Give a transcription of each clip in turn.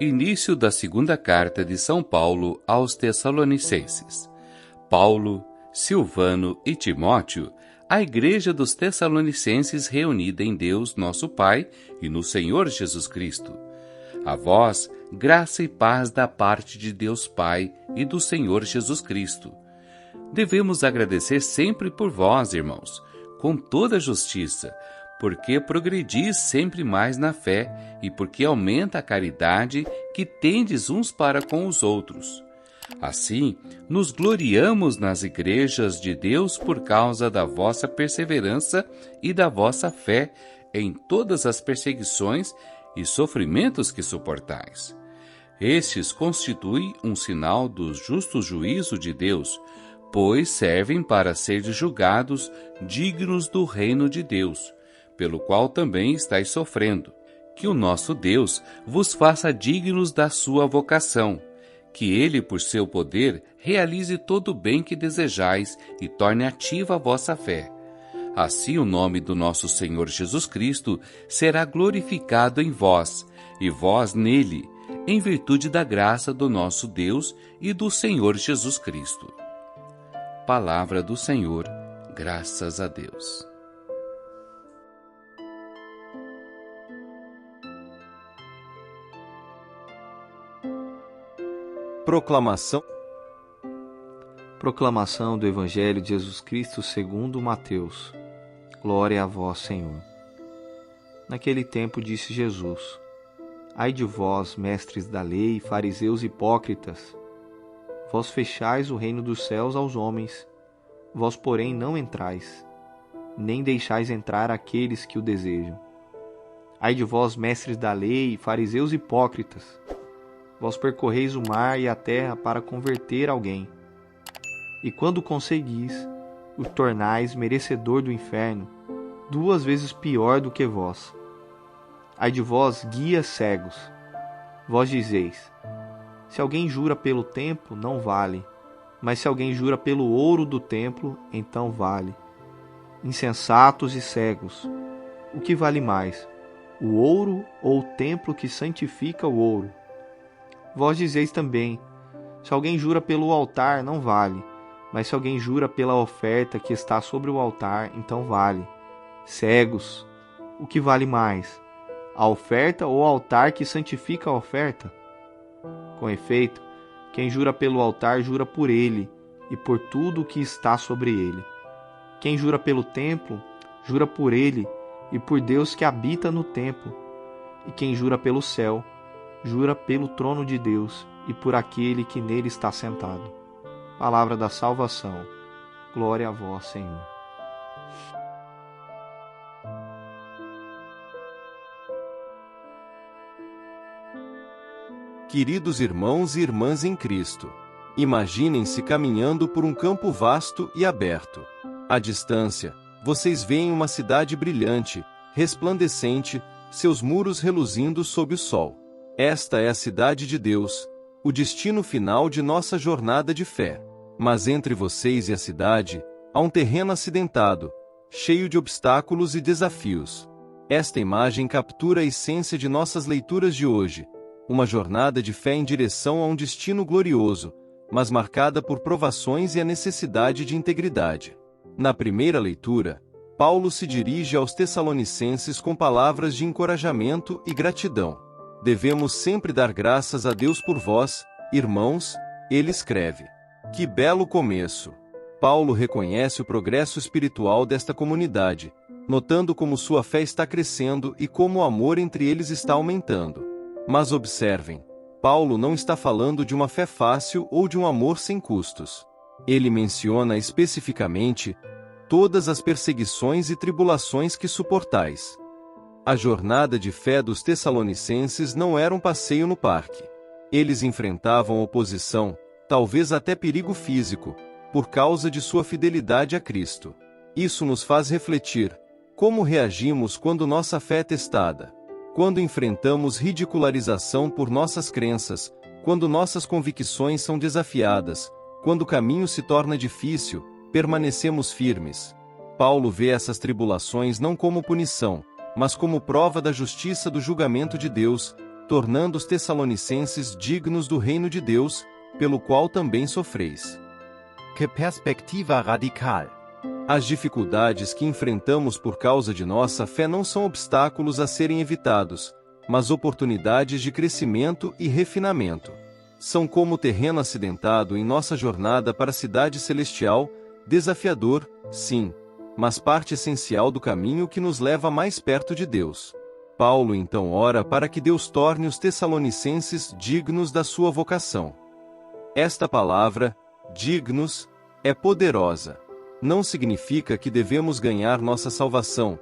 Início da segunda carta de São Paulo aos Tessalonicenses. Paulo, Silvano e Timóteo, a igreja dos Tessalonicenses reunida em Deus, nosso Pai, e no Senhor Jesus Cristo. A vós, graça e paz da parte de Deus Pai e do Senhor Jesus Cristo. Devemos agradecer sempre por vós, irmãos, com toda justiça, porque progredis sempre mais na fé e porque aumenta a caridade que tendes uns para com os outros. Assim, nos gloriamos nas igrejas de Deus por causa da vossa perseverança e da vossa fé em todas as perseguições e sofrimentos que suportais. Estes constituem um sinal do justo juízo de Deus, pois servem para serdes julgados dignos do reino de Deus, pelo qual também estáis sofrendo. Que o nosso Deus vos faça dignos da sua vocação, que Ele, por seu poder, realize todo o bem que desejais e torne ativa a vossa fé. Assim o nome do nosso Senhor Jesus Cristo será glorificado em vós, e vós nele, em virtude da graça do nosso Deus e do Senhor Jesus Cristo. Palavra do Senhor, graças a Deus. Proclamação do Evangelho de Jesus Cristo segundo Mateus. Glória a vós, Senhor. Naquele tempo disse Jesus: Ai de vós, mestres da lei, fariseus hipócritas! Vós fechais o reino dos céus aos homens, vós, porém, não entrais, nem deixais entrar aqueles que o desejam. Ai de vós, mestres da lei, fariseus hipócritas! Vós percorreis o mar e a terra para converter alguém. E quando conseguis, o tornais merecedor do inferno, 2 vezes pior do que vós. Ai de vós, guias cegos! Vós dizeis: se alguém jura pelo templo, não vale, mas se alguém jura pelo ouro do templo, então vale. Insensatos e cegos! O que vale mais, o ouro ou o templo que santifica o ouro? Vós dizeis também: se alguém jura pelo altar, não vale, mas se alguém jura pela oferta que está sobre o altar, então vale. Cegos! O que vale mais, a oferta ou o altar que santifica a oferta? Com efeito, quem jura pelo altar, jura por ele e por tudo o que está sobre ele. Quem jura pelo templo, jura por ele e por Deus que habita no templo. E quem jura pelo céu, jura pelo trono de Deus e por aquele que nele está sentado. Palavra da salvação. Glória a vós, Senhor. Queridos irmãos e irmãs em Cristo, imaginem-se caminhando por um campo vasto e aberto. À distância, vocês veem uma cidade brilhante, resplandecente, seus muros reluzindo sob o sol. Esta é a cidade de Deus, o destino final de nossa jornada de fé. Mas entre vocês e a cidade, há um terreno acidentado, cheio de obstáculos e desafios. Esta imagem captura a essência de nossas leituras de hoje, uma jornada de fé em direção a um destino glorioso, mas marcada por provações e a necessidade de integridade. Na primeira leitura, Paulo se dirige aos Tessalonicenses com palavras de encorajamento e gratidão. Devemos sempre dar graças a Deus por vós, irmãos, ele escreve. Que belo começo! Paulo reconhece o progresso espiritual desta comunidade, notando como sua fé está crescendo e como o amor entre eles está aumentando. Mas observem, Paulo não está falando de uma fé fácil ou de um amor sem custos. Ele menciona especificamente todas as perseguições e tribulações que suportais. A jornada de fé dos Tessalonicenses não era um passeio no parque. Eles enfrentavam oposição, talvez até perigo físico, por causa de sua fidelidade a Cristo. Isso nos faz refletir: como reagimos quando nossa fé é testada? Quando enfrentamos ridicularização por nossas crenças, quando nossas convicções são desafiadas, quando o caminho se torna difícil, permanecemos firmes. Paulo vê essas tribulações não como punição, mas como prova da justiça do julgamento de Deus, tornando os tessalonicenses dignos do reino de Deus, pelo qual também sofreis. Que perspectiva radical! As dificuldades que enfrentamos por causa de nossa fé não são obstáculos a serem evitados, mas oportunidades de crescimento e refinamento. São como terreno acidentado em nossa jornada para a cidade celestial, desafiador, sim, mas parte essencial do caminho que nos leva mais perto de Deus. Paulo então ora para que Deus torne os tessalonicenses dignos da sua vocação. Esta palavra, dignos, é poderosa. Não significa que devemos ganhar nossa salvação.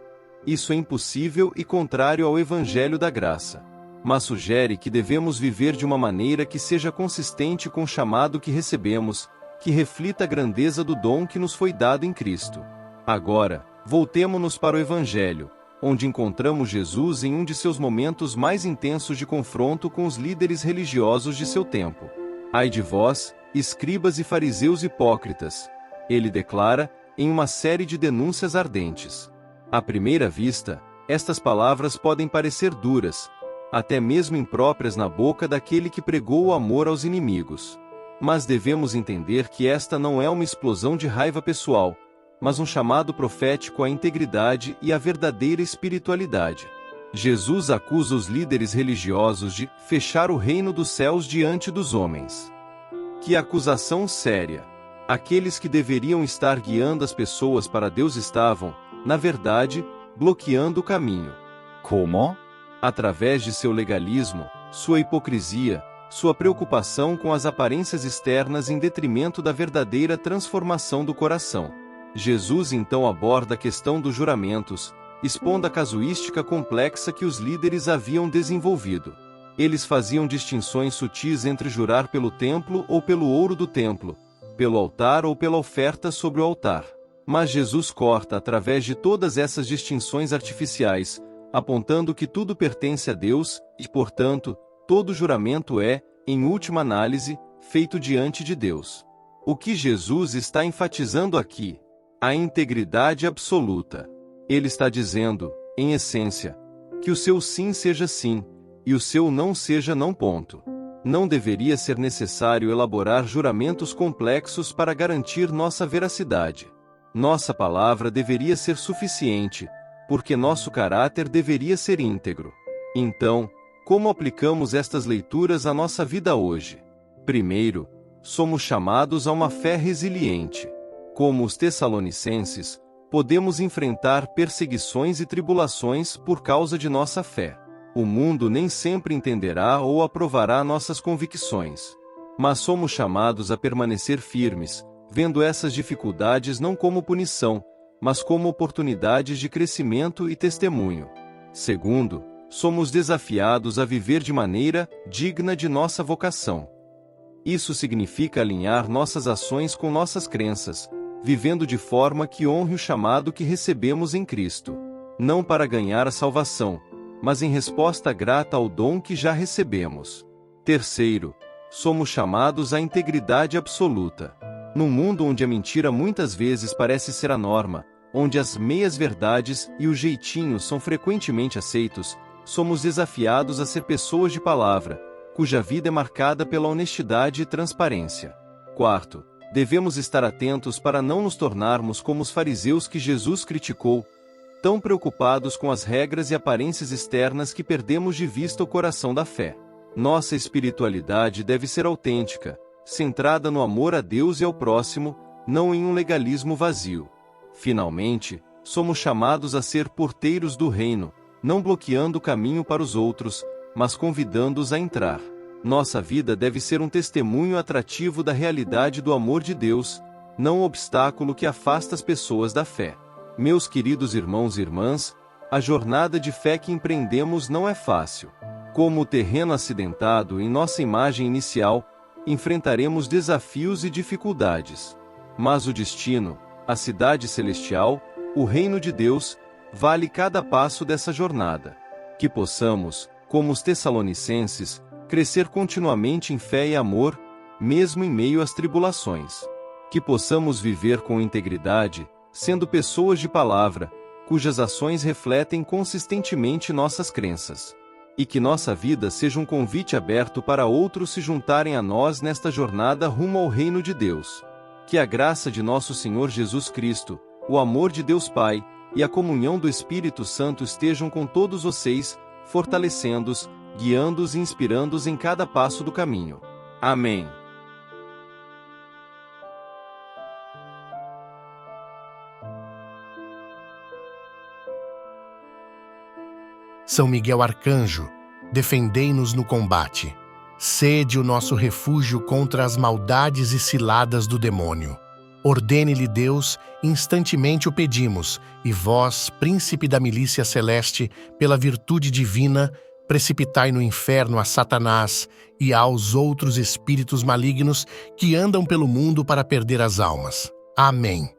Isso é impossível e contrário ao Evangelho da Graça. Mas sugere que devemos viver de uma maneira que seja consistente com o chamado que recebemos, que reflita a grandeza do dom que nos foi dado em Cristo. Agora, voltemo-nos para o Evangelho, onde encontramos Jesus em um de seus momentos mais intensos de confronto com os líderes religiosos de seu tempo. Ai de vós, escribas e fariseus hipócritas! Ele declara, em uma série de denúncias ardentes. À primeira vista, estas palavras podem parecer duras, até mesmo impróprias na boca daquele que pregou o amor aos inimigos. Mas devemos entender que esta não é uma explosão de raiva pessoal, mas um chamado profético à integridade e à verdadeira espiritualidade. Jesus acusa os líderes religiosos de fechar o reino dos céus diante dos homens. Que acusação séria! Aqueles que deveriam estar guiando as pessoas para Deus estavam, na verdade, bloqueando o caminho. Como? Através de seu legalismo, sua hipocrisia, sua preocupação com as aparências externas em detrimento da verdadeira transformação do coração. Jesus então aborda a questão dos juramentos, expondo a casuística complexa que os líderes haviam desenvolvido. Eles faziam distinções sutis entre jurar pelo templo ou pelo ouro do templo, pelo altar ou pela oferta sobre o altar. Mas Jesus corta através de todas essas distinções artificiais, apontando que tudo pertence a Deus e, portanto, todo juramento é, em última análise, feito diante de Deus. O que Jesus está enfatizando aqui? A integridade absoluta. Ele está dizendo, em essência, que o seu sim seja sim, e o seu não seja não ponto. Não deveria ser necessário elaborar juramentos complexos para garantir nossa veracidade. Nossa palavra deveria ser suficiente, porque nosso caráter deveria ser íntegro. Então, como aplicamos estas leituras à nossa vida hoje? Primeiro, somos chamados a uma fé resiliente. Como os tessalonicenses, podemos enfrentar perseguições e tribulações por causa de nossa fé. O mundo nem sempre entenderá ou aprovará nossas convicções. Mas somos chamados a permanecer firmes, vendo essas dificuldades não como punição, mas como oportunidades de crescimento e testemunho. Segundo, somos desafiados a viver de maneira digna de nossa vocação. Isso significa alinhar nossas ações com nossas crenças, vivendo de forma que honre o chamado que recebemos em Cristo. Não para ganhar a salvação, mas em resposta grata ao dom que já recebemos. Terceiro, somos chamados à integridade absoluta. Num mundo onde a mentira muitas vezes parece ser a norma, onde as meias-verdades e os jeitinhos são frequentemente aceitos, somos desafiados a ser pessoas de palavra, cuja vida é marcada pela honestidade e transparência. Quarto, devemos estar atentos para não nos tornarmos como os fariseus que Jesus criticou, tão preocupados com as regras e aparências externas que perdemos de vista o coração da fé. Nossa espiritualidade deve ser autêntica, centrada no amor a Deus e ao próximo, não em um legalismo vazio. Finalmente, somos chamados a ser porteiros do reino, não bloqueando o caminho para os outros, mas convidando-os a entrar. Nossa vida deve ser um testemunho atrativo da realidade do amor de Deus, não um obstáculo que afasta as pessoas da fé. Meus queridos irmãos e irmãs, a jornada de fé que empreendemos não é fácil. Como o terreno acidentado em nossa imagem inicial, enfrentaremos desafios e dificuldades. Mas o destino, a cidade celestial, o reino de Deus, vale cada passo dessa jornada. Que possamos, como os tessalonicenses, crescer continuamente em fé e amor, mesmo em meio às tribulações. Que possamos viver com integridade, sendo pessoas de palavra, cujas ações refletem consistentemente nossas crenças. e que nossa vida seja um convite aberto para outros se juntarem a nós nesta jornada rumo ao reino de Deus. Que a graça de nosso Senhor Jesus Cristo, o amor de Deus Pai e a comunhão do Espírito Santo estejam com todos vocês, fortalecendo-os, guiando-os e inspirando-os em cada passo do caminho. Amém. São Miguel Arcanjo, defendei-nos no combate. Sede o nosso refúgio contra as maldades e ciladas do demônio. Ordene-lhe Deus, instantemente o pedimos, e vós, príncipe da milícia celeste, pela virtude divina, precipitai no inferno a Satanás e aos outros espíritos malignos que andam pelo mundo para perder as almas. Amém.